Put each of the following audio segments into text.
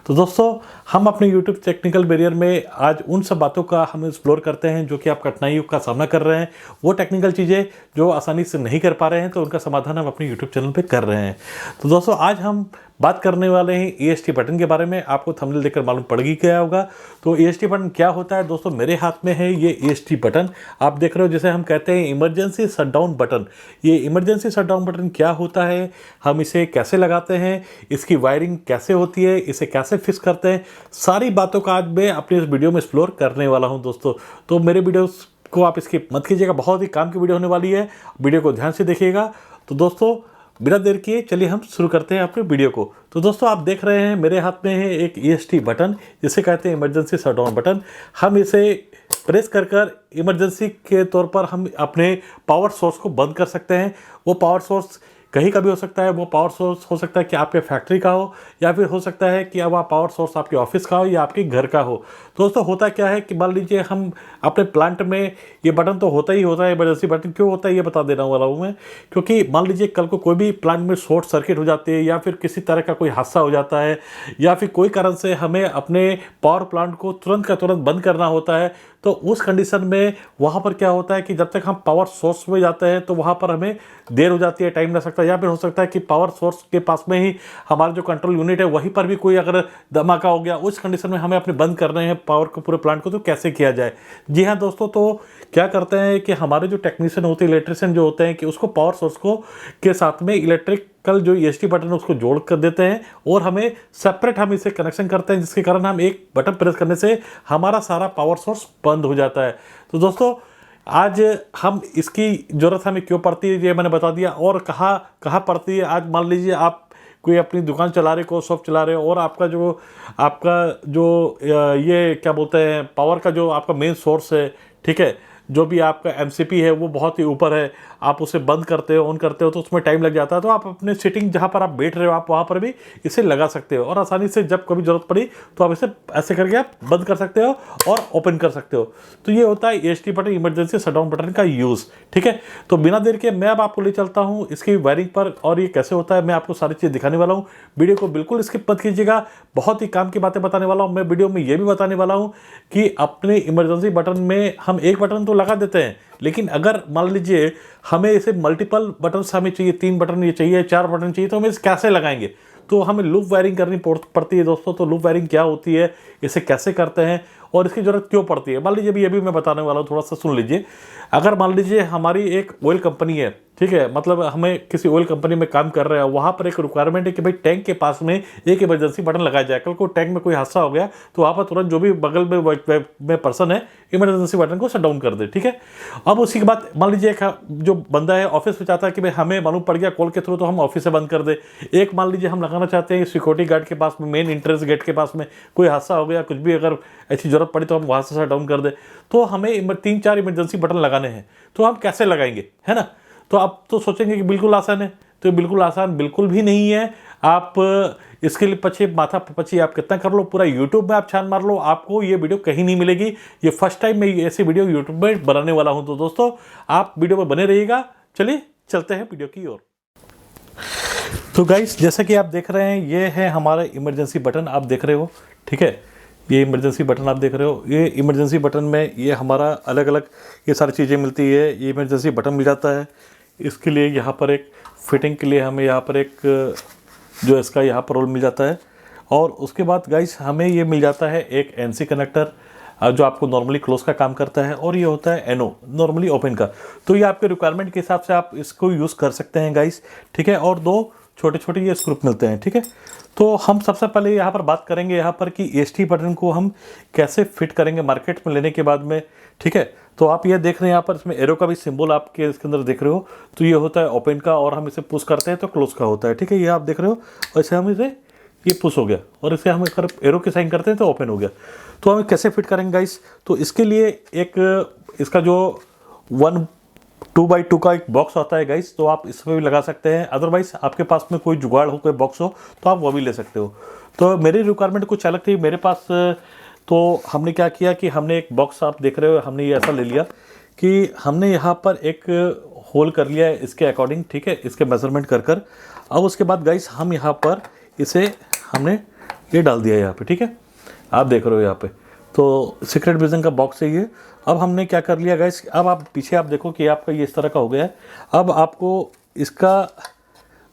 तो दोस्तों हम अपने YouTube टेक्निकल बैरियर में आज उन सब बातों का हम एक्सप्लोर करते हैं जो कि आप कठिनाइयों का सामना कर रहे हैं। वो टेक्निकल चीज़ें जो आसानी से नहीं कर पा रहे हैं तो उनका समाधान हम अपने YouTube चैनल पे कर रहे हैं। तो दोस्तों आज हम बात करने वाले हैं EST बटन के बारे में। आपको थंबनेल देखकर मालूम पड़ ही गया होगा। तो EST बटन क्या होता है दोस्तों, मेरे हाथ में है ये EST बटन आप देख रहे हो, जिसे हम कहते हैं इमरजेंसी शटडाउन बटन। ये इमरजेंसी शटडाउन बटन क्या होता है, हम इसे कैसे लगाते हैं, इसकी वायरिंग कैसे होती है, इसे कैसे फिक्स करते हैं, सारी बातों का आज मैं अपने इस वीडियो में एक्सप्लोर करने वाला हूं दोस्तों। तो मेरे वीडियोस को आप स्किप मत कीजिएगा, बहुत ही काम की वीडियो होने वाली है, वीडियो को ध्यान से देखिएगा। तो दोस्तों बिना देर किए चलिए हम शुरू करते हैं अपने वीडियो को। तो दोस्तों आप देख रहे हैं मेरे हाथ में है एक EST बटन, जिसे कहते हैं इमरजेंसी शटडाउन बटन। हम इसे प्रेस कर इमरजेंसी के तौर पर हम अपने पावर सोर्स को बंद कर सकते हैं। वो पावर सोर्स कहीं का भी हो सकता है, वो पावर सोर्स हो सकता है कि आपके फैक्ट्री का हो, या फिर हो सकता है कि अब पावर सोर्स आपके ऑफिस का हो या आपके घर का हो। तो दोस्तों होता क्या है कि मान लीजिए हम अपने प्लांट में, ये बटन तो होता ही होता है इमरजेंसी बटन। क्यों होता है ये बता देना वाला हूँ मैं, क्योंकि मान लीजिए कल को कोई भी प्लांट में शॉर्ट सर्किट हो जाती है, या फिर किसी तरह का कोई हादसा हो जाता है, या फिर कोई कारण से हमें अपने पावर प्लांट को तुरंत का तुरंत बंद करना होता है। तो उस कंडीशन में वहाँ पर क्या होता है कि जब तक हम पावर सोर्स में जाते हैं तो वहाँ पर हमें देर हो जाती है, टाइम लग सकता है, या फिर हो सकता है कि पावर सोर्स के पास में ही हमारा जो कंट्रोल यूनिट है वहीं पर भी कोई अगर धमाका हो गया, उस कंडीशन में हमें अपने बंद करने हैं पावर को, पूरे प्लांट को। तो कैसे किया जाए? जी हाँ दोस्तों, तो क्या करते हैं कि हमारे जो टेक्नीशियन होते हैं, इलेक्ट्रिशियन जो होते हैं, कि उसको पावर सोर्स को के साथ में इलेक्ट्रिकल जो EST बटन है उसको जोड़ कर देते हैं, और हमें सेपरेट हम इसे कनेक्शन करते हैं, जिसके कारण हम एक बटन प्रेस करने से हमारा सारा पावर सोर्स बंद हो जाता है। तो आज हम इसकी ज़रूरत हमें क्यों पड़ती है ये मैंने बता दिया, और कहाँ पड़ती है। आज मान लीजिए आप कोई अपनी दुकान चला रहे हो, शॉप चला रहे हो, और आपका जो ये क्या बोलते हैं, पावर का जो आपका मेन सोर्स है, ठीक है, जो भी आपका MCP है वो बहुत ही ऊपर है, आप उसे बंद करते हो, ऑन करते हो तो उसमें टाइम लग जाता है। तो आप अपने सिटिंग जहाँ पर आप बैठ रहे हो, आप वहाँ पर भी इसे लगा सकते हो, और आसानी से जब कभी ज़रूरत पड़ी तो आप इसे ऐसे करके आप बंद कर सकते हो और ओपन कर सकते हो। तो ये होता है EST button, emergency shutdown button का यूज़, ठीक है। तो बिना देर के मैं अब आपको ले चलता हूँ इसकी वायरिंग पर, और ये कैसे होता है मैं आपको सारी चीज़ दिखाने वाला हूँ। वीडियो को बिल्कुल स्किप मत कीजिएगा, बहुत ही काम की बातें बताने वाला हूँ मैं वीडियो में। ये भी बताने वाला हूँ कि अपने इमरजेंसी बटन में हम एक बटन तो लगा देते हैं, लेकिन अगर मान लीजिए हमें इसे मल्टीपल बटन हमें चाहिए, 3 बटन ये चाहिए, 4 बटन चाहिए, तो हम इसे कैसे लगाएंगे? तो हमें लूप वायरिंग करनी पड़ती है दोस्तों। तो लूप वायरिंग क्या होती है, इसे कैसे करते हैं, और इसकी ज़रूरत क्यों पड़ती है, मान लीजिए ये भी मैं बताने वाला हूँ, थोड़ा सा सुन लीजिए। अगर मान लीजिए हमारी एक ऑयल कंपनी है, ठीक है, मतलब हमें किसी ऑयल कंपनी में काम कर रहे हैं, वहाँ पर एक रिक्वायरमेंट है कि भाई टैंक के पास में एक इमरजेंसी बटन लगाया जाए। कल को टैंक में कोई हादसा हो गया तो वहाँ पर तुरंत जो भी बगल में पर्सन है इमरजेंसी बटन को शट डाउन कर दे, ठीक है। अब उसी के बाद मान लीजिए एक जो बंदा है ऑफिस में चाहता है कि भाई हमें मालूम पड़ गया कॉल के थ्रू, तो हम ऑफिस से बंद कर दे। एक मान लीजिए हम लगाना चाहते हैं सिक्योरिटी गार्ड के पास में, मेन एंट्रेंस गेट के पास में कोई हादसा हो गया, कुछ भी अगर ऐसी जरूरत पड़ी तो हम वहाँ से शट डाउन कर दे। तो हमें 3-4 इमरजेंसी बटन लगाने हैं, तो हम कैसे लगाएंगे, है ना। तो आप तो सोचेंगे कि बिल्कुल आसान है, तो बिल्कुल आसान बिल्कुल भी नहीं है। आप इसके लिए पची आप कितना कर लो, पूरा YouTube में आप छान मार लो, आपको ये वीडियो कहीं नहीं मिलेगी। ये फर्स्ट टाइम मैं ऐसी वीडियो YouTube में बनाने वाला हूं। तो दोस्तों आप वीडियो में बने रहिएगा। चलिए चलते हैं वीडियो की ओर। तो गाइस जैसा कि आप देख रहे हैं, ये है हमारा इमरजेंसी बटन, आप देख रहे हो, ठीक है। ये इमरजेंसी बटन आप देख रहे हो। ये इमरजेंसी बटन में ये हमारा अलग अलग ये सारी चीज़ें मिलती है। ये इमरजेंसी बटन मिल जाता है, इसके लिए यहाँ पर एक फिटिंग के लिए हमें यहाँ पर एक जो इसका यहाँ पर रोल मिल जाता है। और उसके बाद गाइस हमें ये मिल जाता है एक NC कनेक्टर, जो आपको नॉर्मली क्लोज का काम करता है, और ये होता है NO नॉर्मली ओपन का। तो ये आपके रिक्वायरमेंट के हिसाब से आप इसको यूज़ कर सकते हैं गाइस, ठीक है। और 2 छोटे ये स्क्रू मिलते हैं, ठीक है। तो हम सबसे पहले यहाँ पर बात करेंगे यहाँ पर कि EST बटन को हम कैसे फिट करेंगे मार्केट में लेने के बाद में, ठीक है। तो आप ये देख रहे हैं यहाँ पर इसमें एरो का भी सिंबल आपके इसके अंदर देख रहे हो। तो ये होता है ओपन का, और हम इसे पुश करते हैं तो क्लोज का होता है, ठीक है। ये आप देख रहे हो, और इसे हम इसे ये पुश हो गया, और इसे हम अगर एरो के साइन करते हैं तो ओपन हो गया। तो हम कैसे फिट करेंगे गाइस? तो इसके लिए एक इसका जो 2x2 का एक बॉक्स आता है गाइस, तो आप इसमें भी लगा सकते हैं। अदरवाइज आपके पास में कोई जुगाड़ हो, कोई बॉक्स हो, तो आप वो भी ले सकते हो। तो मेरी रिक्वायरमेंट कुछ अलग थी मेरे पास। तो हमने क्या किया कि हमने एक बॉक्स, आप देख रहे हो, हमने ये ऐसा ले लिया कि हमने यहाँ पर एक होल कर लिया है इसके अकॉर्डिंग, ठीक है, इसके मेजरमेंट कर। अब उसके बाद गाइस हम यहाँ पर इसे हमने ये डाल दिया यहाँ पे, ठीक है, आप देख रहे हो यहाँ पे। तो सीक्रेट विजन का बॉक्स है ये। अब हमने क्या कर लिया गाइस, अब आप पीछे आप देखो कि आपका ये इस तरह का हो गया है। अब आपको इसका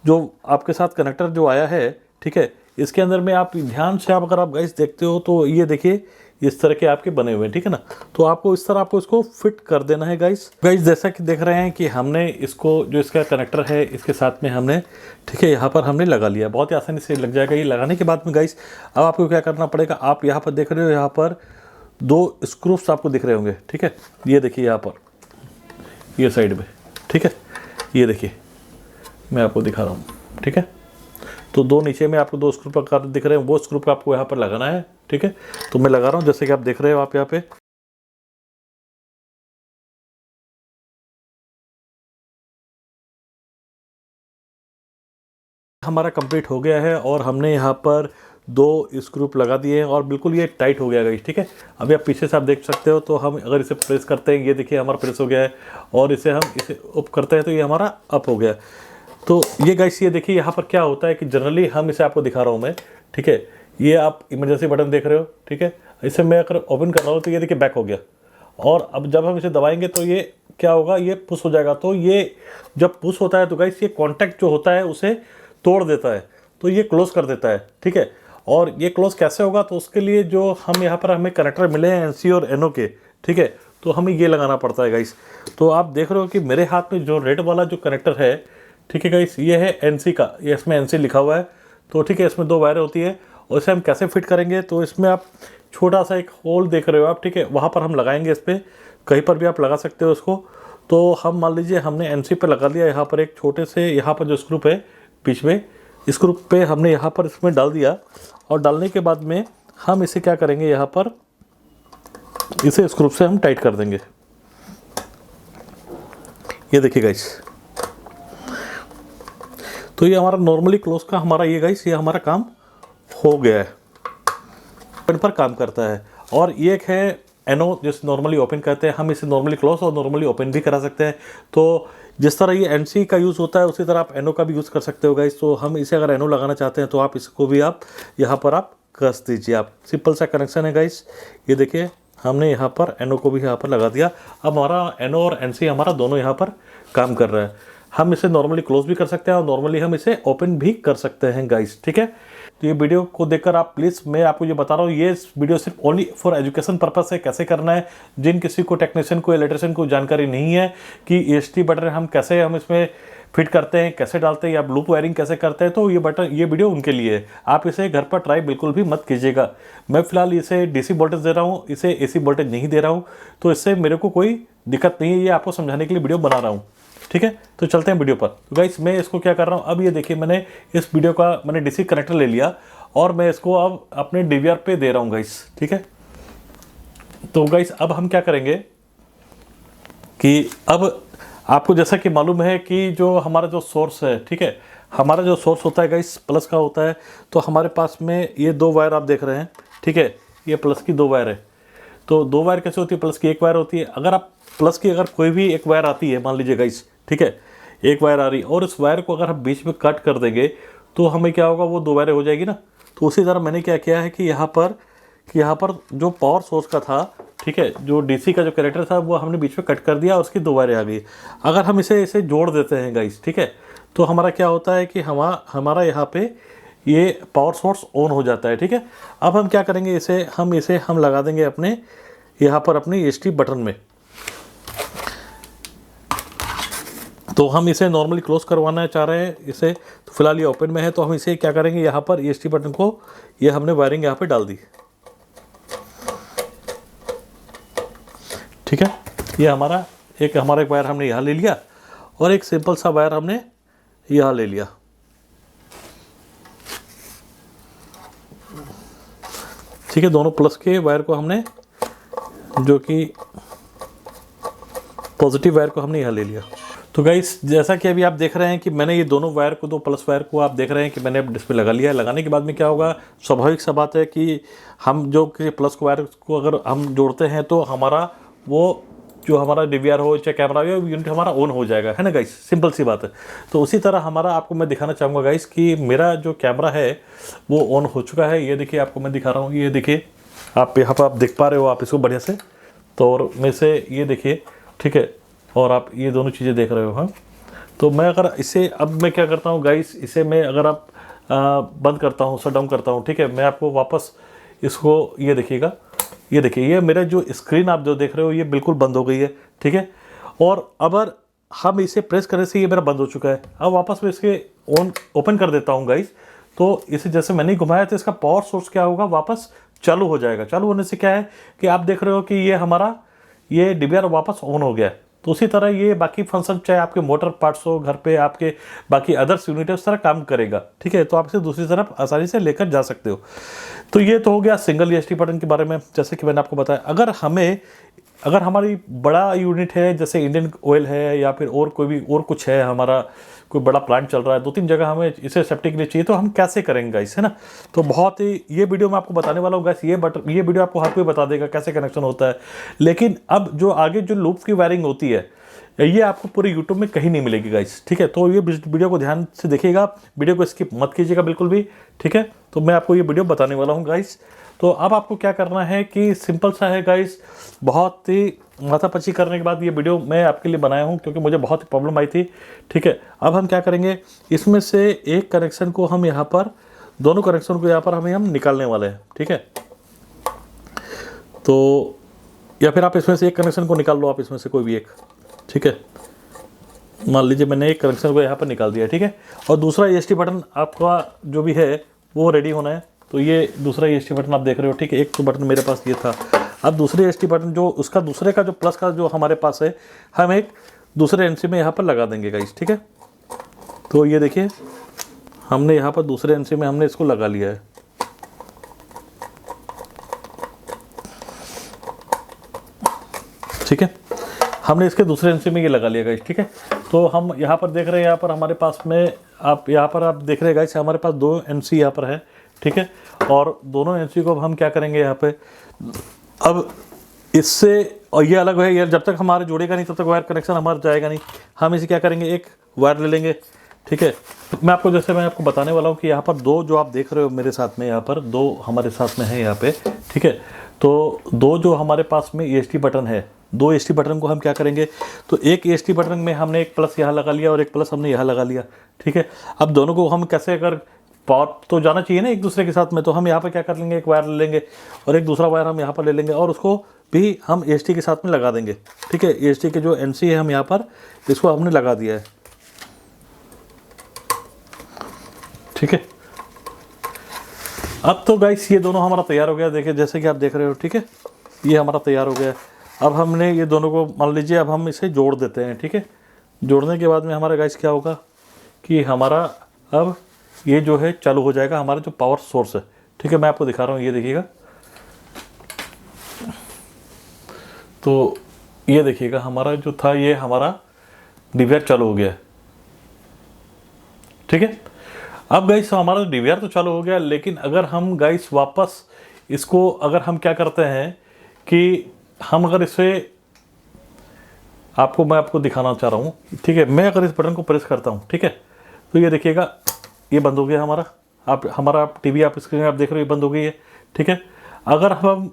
जो आपके साथ कनेक्टर जो आया है, ठीक है, इसके अंदर में आप ध्यान से आप अगर आप गाइस देखते हो तो ये देखिए इस तरह के आपके बने हुए हैं, ठीक है ना। तो आपको इस तरह आपको इसको फिट कर देना है गाइस। जैसा कि देख रहे हैं कि हमने इसको जो इसका कनेक्टर है इसके साथ में हमने, ठीक है, यहाँ पर हमने लगा लिया, बहुत ही आसानी से लग जाएगा। ये लगाने के बाद में गाइस अब आपको क्या करना पड़ेगा, आप यहाँ पर देख रहे हो, यहाँ पर 2 स्क्रूप्स आपको दिख रहे होंगे, ठीक है, ये देखिए यहाँ पर, ये साइड में, ठीक है, ये देखिए मैं आपको दिखा रहा हूँ, ठीक है। तो 2 नीचे में आपको 2 स्क्रू प्रकार दिख रहे हैं, वो स्क्रू को आपको यहाँ पर लगाना है, ठीक है। तो मैं लगा रहा हूँ, जैसे कि आप देख रहे हो आप यहाँ पे। हमारा कंप्लीट हो गया है और हमने यहाँ पर 2 स्क्रू लगा दिए हैं और बिल्कुल ये टाइट हो गया गाइस, ठीक है। अभी आप पीछे से आप देख सकते हो, तो हम अगर इसे प्रेस करते हैं, ये देखिए हमारा प्रेस हो गया है, और इसे हम इसे अप करते हैं तो ये हमारा अप हो गया। तो ये गाइस ये देखिए यहाँ पर क्या होता है कि जनरली हम इसे आपको दिखा रहा हूँ मैं, ठीक है, ये आप इमरजेंसी बटन देख रहे हो, ठीक है, इसे मैं अगर ओपन कर रहा हूँ तो ये देखिए बैक हो गया, और अब जब हम इसे दबाएंगे तो ये क्या होगा, ये पुश हो जाएगा। तो ये जब पुश होता है तो गाइस ये कॉन्टैक्ट जो होता है उसे तोड़ देता है, तो ये क्लोज कर देता है, ठीक है। और ये क्लोज कैसे होगा, तो उसके लिए जो हम यहाँ पर हमें कनेक्टर मिले हैं एनसी और एनओ के, ठीक है, तो हमें ये लगाना पड़ता है गाइस। तो आप देख रहे हो कि मेरे हाथ में जो रेड वाला जो कनेक्टर है, ठीक है गाइस, ये है एनसी का, ये इसमें एनसी लिखा हुआ है, तो ठीक है, इसमें 2 वायर होती है, और इसे हम कैसे फिट करेंगे, तो इसमें आप छोटा सा एक होल देख रहे हो आप, ठीक है, वहाँ पर हम लगाएंगे, इस पर कहीं पर भी आप लगा सकते हो इसको। तो हम मान लीजिए हमने एनसी पे लगा दिया, यहाँ पर एक छोटे से, यहाँ पर जो स्क्रू है बीच में, स्क्रू पे हमने यहाँ पर इसमें डाल दिया, और डालने के बाद में हम इसे क्या करेंगे, यहाँ पर इसे स्क्रू से हम टाइट कर देंगे, ये देखिए गाइस। तो ये हमारा नॉर्मली क्लोज का हमारा ये गाइस, ये हमारा काम हो गया है, पर काम करता है। और ये एक है एनो, जिस नॉर्मली ओपन कहते हैं, हम इसे नॉर्मली क्लोज और नॉर्मली ओपन भी करा सकते हैं। तो जिस तरह ये एनसी का यूज़ होता है उसी तरह आप एनो का भी यूज़ कर सकते हो गाइस। तो हम इसे अगर एनो लगाना चाहते हैं तो आप इसको भी आप यहाँ पर आप कस दीजिए, आप सिंपल सा कनेक्शन है गाइस। ये देखिए हमने यहाँ पर एनो को भी यहाँ पर लगा दिया। अब हमारा एनो और एनसी हमारा दोनों यहाँ पर काम कर रहा है। हम इसे नॉर्मली क्लोज भी कर सकते हैं और नॉर्मली हम इसे ओपन भी कर सकते हैं गाइस, ठीक है। तो ये वीडियो को देखकर आप प्लीज़, मैं आपको ये बता रहा हूँ, ये वीडियो सिर्फ ओनली फॉर एजुकेशन पर्पस है, कैसे करना है। जिन किसी को टेक्नीशियन को, इलेक्ट्रिशियन को जानकारी नहीं है कि EST बटन हम कैसे हम इसमें फिट करते हैं, कैसे डालते हैं, या लूप वायरिंग कैसे करते हैं, तो ये वीडियो उनके लिए है। आप इसे घर पर ट्राई बिल्कुल भी मत कीजिएगा। मैं फिलहाल इसे DC वोल्टेज दे रहा हूँ, इसे AC वोल्टेज नहीं दे रहा हूँ, तो इससे मेरे को कोई दिक्कत नहीं है। ये आपको समझाने के लिए वीडियो बना रहा हूँ, ठीक है। तो चलते हैं वीडियो पर। तो गाइस मैं इसको क्या कर रहा हूँ, अब ये देखिए मैंने इस वीडियो का मैंने DC कनेक्टर ले लिया और मैं इसको अब अपने DVR पे दे रहा हूँ गाइस, ठीक है। तो गाइस अब हम क्या करेंगे कि अब आपको जैसा कि मालूम है कि जो हमारा जो सोर्स है, ठीक है, हमारा जो सोर्स होता है गाइस प्लस का होता है। तो हमारे पास में ये 2 वायर आप देख रहे हैं, ठीक है, ये प्लस की 2 वायर है। तो 2 वायर कैसे होती है, प्लस की 1 वायर होती है। अगर आप प्लस की अगर कोई भी 1 वायर आती है, मान लीजिए गाइस, ठीक है, 1 वायर आ रही है और इस वायर को अगर हम बीच में कट कर देंगे तो हमें क्या होगा, वो 2 वायरें हो जाएगी ना। तो उसी तरह मैंने क्या किया है कि यहाँ पर जो पावर सोर्स का था, ठीक है, जो DC का जो कनेक्टर था वो हमने बीच में कट कर दिया और उसकी 2 वायरें आ गई। अगर हम इसे जोड़ देते हैं गाइस, ठीक है, तो हमारा क्या होता है कि हमारा यहाँ पे ये पावर सोर्स ऑन हो जाता है, ठीक है। अब हम क्या करेंगे, इसे हम लगा देंगे अपने यहाँ पर अपने EST बटन में। तो हम इसे नॉर्मली क्लोज करवाना चाह रहे हैं इसे, तो फिलहाल ये ओपन में है। तो हम इसे क्या करेंगे, यहाँ पर EST बटन को ये हमने वायरिंग यहाँ पे डाल दी, ठीक है। ये हमारा एक वायर हमने यहाँ ले लिया और एक सिंपल सा वायर हमने यहाँ ले लिया, ठीक है। दोनों प्लस के वायर को हमने, जो कि पॉजिटिव वायर को हमने यहाँ ले लिया। तो गाइस जैसा कि अभी आप देख रहे हैं कि मैंने ये दोनों वायर को, 2 प्लस वायर को आप देख रहे हैं कि मैंने अब डिस्प्ले लगा लिया है। लगाने के बाद में क्या होगा, स्वाभाविक सा बात है कि हम जो कि प्लस वायर को अगर हम जोड़ते हैं तो हमारा वो जो हमारा DVR हो चाहे कैमरा हो, यूनिट हमारा ऑन हो जाएगा, है ना गाइस, सिंपल सी बात है। तो उसी तरह हमारा आपको मैं दिखाना चाहूँगा गाइस कि मेरा जो कैमरा है वो ऑन हो चुका है। ये देखिए आपको मैं दिखा रहा हूँ, ये देखिए आप यहाँ पर आप देख पा रहे हो आप इसको बढ़िया से। तो और में से ये देखिए, ठीक है, और आप ये दोनों चीज़ें देख रहे हो। हाँ, तो मैं अगर इसे अब मैं क्या करता हूँ गाइस, इसे मैं अगर आप बंद करता हूँ, शट डाउन करता हूँ, ठीक है, मैं आपको वापस इसको ये देखिएगा, ये देखिए ये मेरा जो स्क्रीन आप जो देख रहे हो ये बिल्कुल बंद हो गई है, ठीक है। और अगर हम इसे प्रेस करने से ये मेरा बंद हो चुका है। अब वापस मैं इसके ओपन कर देता हूँ गाइस, तो इसे जैसे मैंने घुमाया तो इसका पावर सोर्स क्या होगा, वापस चालू हो जाएगा। चालू होने से क्या है कि आप देख रहे हो कि ये हमारा ये DVR वापस ऑन हो गया है। तो उसी तरह ये बाकी फंक्शन, चाहे आपके मोटर पार्ट्स हो घर पे, आपके बाकी अदर्स यूनिट है, उस तरह काम करेगा, ठीक है। तो आप इसे दूसरी तरफ आसानी से लेकर जा सकते हो। तो ये तो हो गया सिंगल ESD बटन के बारे में, जैसे कि मैंने आपको बताया। अगर हमारी बड़ा यूनिट है, जैसे इंडियन ऑयल है या फिर और कोई भी और कुछ है, हमारा कोई बड़ा प्लांट चल रहा है, 2-3 जगह हमें इसे सेफ्टी के लिए चाहिए, तो हम कैसे करेंगे गाइस, है ना। तो बहुत ही ये वीडियो मैं आपको बताने वाला हूँ गाइस। ये वीडियो आपको हर कोई बता देगा कैसे कनेक्शन होता है। लेकिन अब जो आगे जो लूप की वायरिंग होती है ये आपको पूरे यूट्यूब में कहीं नहीं मिलेगी गाइस, ठीक है। तो ये वीडियो को ध्यान से देखिएगा, वीडियो को स्किप मत कीजिएगा बिल्कुल भी, ठीक है। तो मैं आपको ये वीडियो बताने वाला हूँ गाइस। तो अब आपको क्या करना है कि सिंपल सा है गाइस, बहुत ही माथापच्ची करने के बाद ये वीडियो मैं आपके लिए बनाया हूँ क्योंकि मुझे बहुत ही प्रॉब्लम आई थी, ठीक है। अब हम क्या करेंगे, इसमें से एक कनेक्शन को हम यहाँ पर, दोनों कनेक्शन को यहाँ पर हम निकालने वाले हैं, ठीक है। तो या फिर आप इसमें से एक कनेक्शन को निकाल लो, आप इसमें से कोई भी एक, ठीक है। मान लीजिए मैंने एक कनेक्शन को यहाँ पर निकाल दिया, ठीक है। और दूसरा ESD बटन आपका जो भी है वो रेडी होना है। तो ये दूसरा ESD बटन आप देख रहे हो, ठीक है। एक तो बटन मेरे पास ये था, अब दूसरे ESD बटन जो उसका दूसरे का जो प्लस का जो हमारे पास है, हम एक दूसरे NC में यहाँ पर लगा देंगे गाइस, ठीक है। तो ये देखिए हमने यहाँ पर दूसरे NC में हमने इसको लगा लिया है, ठीक है। हमने इसके दूसरे NC में ये लगा लिया गाइस, ठीक है। तो हम यहाँ पर देख रहे हैं, यहाँ पर हमारे पास में आप यहाँ पर आप देख रहे हैं गाइस, हमारे पास 2 NC यहाँ पर है, ठीक है। और दोनों NC को हम क्या करेंगे यहाँ पे, अब इससे और ये अलग है यार, जब तक हमारे जुड़ेगा नहीं तब तक वायर कनेक्शन हमारा जाएगा नहीं। हम इसे क्या करेंगे, एक वायर ले लेंगे, ठीक है। मैं आपको बताने वाला हूँ कि यहाँ पर 2 जो आप देख रहे हो मेरे साथ में, यहाँ पर 2 हमारे साथ में है यहाँ पे, ठीक है। तो 2 जो हमारे पास में ESD बटन है, 2 ESD बटन को हम क्या करेंगे, तो एक ESD बटन में हमने एक प्लस यहाँ लगा लिया और एक प्लस हमने यहाँ लगा लिया, ठीक है। अब दोनों को हम कैसे, अगर पावर तो जाना चाहिए ना एक दूसरे के साथ में, तो हम यहाँ पर क्या कर लेंगे, एक वायर ले लेंगे और एक दूसरा वायर हम यहाँ पर ले लेंगे और उसको भी हम ESD के साथ में लगा देंगे, ठीक है। ESD के जो NC है हम यहाँ पर इसको हमने लगा दिया है, ठीक है। अब तो गाइस ये दोनों हमारा तैयार हो गया, देखिए जैसे कि आप देख रहे हो, ठीक है। ये हमारा तैयार हो गया। अब हमने ये दोनों को मान लीजिए, अब हम इसे जोड़ देते हैं, ठीक है। जोड़ने के बाद में हमारा गाइस क्या होगा कि हमारा अब ये जो है चालू हो जाएगा, हमारा जो पावर सोर्स है, ठीक है। मैं आपको दिखा रहा हूँ, ये देखिएगा। तो ये देखिएगा हमारा जो था, ये हमारा DVR चालू हो गया, ठीक है। अब गाइस हमारा DVR तो चालू हो गया, लेकिन अगर हम गाइस वापस इसको अगर हम क्या करते हैं कि हम अगर इसे मैं आपको दिखाना चाह रहा हूँ, ठीक है। मैं अगर इस बटन को प्रेस करता हूँ, ठीक है, तो ये देखिएगा ये बंद हो गया हमारा टीवी आप स्क्रीन आप देख रहे हो, ये बंद हो गई है, ठीक है। अगर हम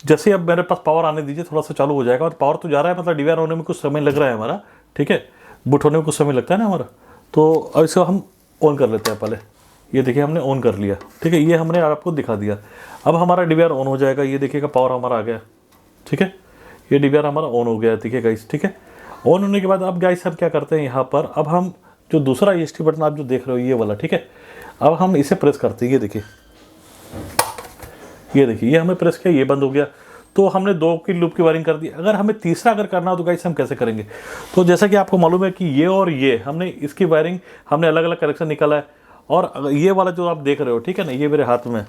जैसे अब मेरे पास पावर आने दीजिए, थोड़ा सा चालू हो जाएगा। और पावर तो जा रहा है, मतलब DVR होने में कुछ समय लग रहा है हमारा, ठीक है। बूट होने में कुछ समय लगता है ना हमारा। तो अब इसको हम ऑन कर लेते हैं पहले। ये देखिए हमने ऑन कर लिया, ठीक है। ये हमने आपको दिखा दिया। अब हमारा DVR ऑन हो जाएगा, ये देखिएगा पावर हमारा आ गया, ठीक है। ये DVR हमारा ऑन हो गया, देखिए गाइस, ठीक है। ऑन होने के बाद अब गाइस हम क्या करते हैं यहाँ पर, अब हम जो दूसरा ESD बटन आप जो देख रहे हो ये वाला, ठीक है। अब हम इसे प्रेस करते हैं, ये देखिए ये हमें प्रेस किया, ये बंद हो गया। तो हमने 2 की लूप की वायरिंग कर दी। अगर हमें तीसरा अगर करना हो तो गाइस हम कैसे करेंगे, तो जैसा कि आपको मालूम है कि ये और ये हमने इसकी वायरिंग हमने अलग अलग कनेक्शन निकाला है। और ये वाला जो आप देख रहे हो, ठीक है ना, ये मेरे हाथ में,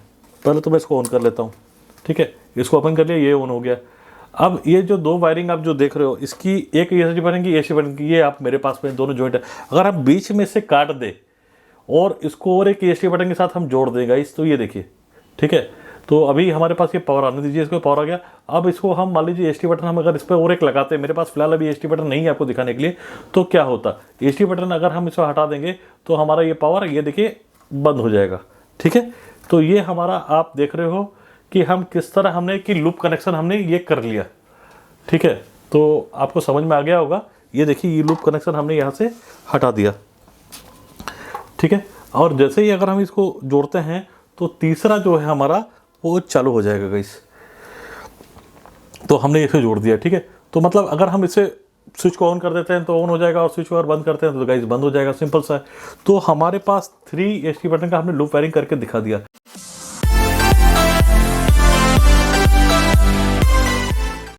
पहले तो मैं इसको ऑन कर लेता हूँ, ठीक है। इसको ओपन कर लिया, ये ऑन हो गया। अब ये जो 2 वायरिंग आप जो देख रहे हो, इसकी एक ESD बटन की, ESD बटन की, ये आप मेरे पास में दोनों जॉइंट है। अगर हम बीच में से काट दे और इसको और एक ESD बटन के साथ हम जोड़ दें गाइस, तो ये देखिए, ठीक है। तो अभी हमारे पास ये पावर आने दीजिए, इसको पावर आ गया। अब इसको हम मान लीजिए एस टी बटन हम अगर इस पर और एक लगाते हैं, मेरे पास फिलहाल अभी एस टी बटन नहीं है आपको दिखाने के लिए, तो क्या होता, एस टी बटन अगर हम इसको हटा देंगे तो हमारा ये पावर ये देखिए बंद हो जाएगा। ठीक है, तो ये हमारा आप देख रहे हो कि हम किस तरह हमने कि लूप कनेक्शन हमने ये कर लिया। ठीक है, तो आपको समझ में आ गया होगा। ये देखिए ये लूप कनेक्शन हमने यहाँ से हटा दिया। ठीक है, और जैसे ही अगर हम इसको जोड़ते हैं तो तीसरा जो है हमारा वो चालू हो जाएगा गाइस। तो हमने इसे जोड़ दिया। ठीक है, तो मतलब अगर हम इसे स्विच को ऑन कर देते हैं तो ऑन हो जाएगा और स्विच को अगर बंद करते हैं तो गाइस बंद हो जाएगा, सिंपल सा है। तो हमारे पास 3 एस टी बटन का हमने लूप वायरिंग करके दिखा दिया।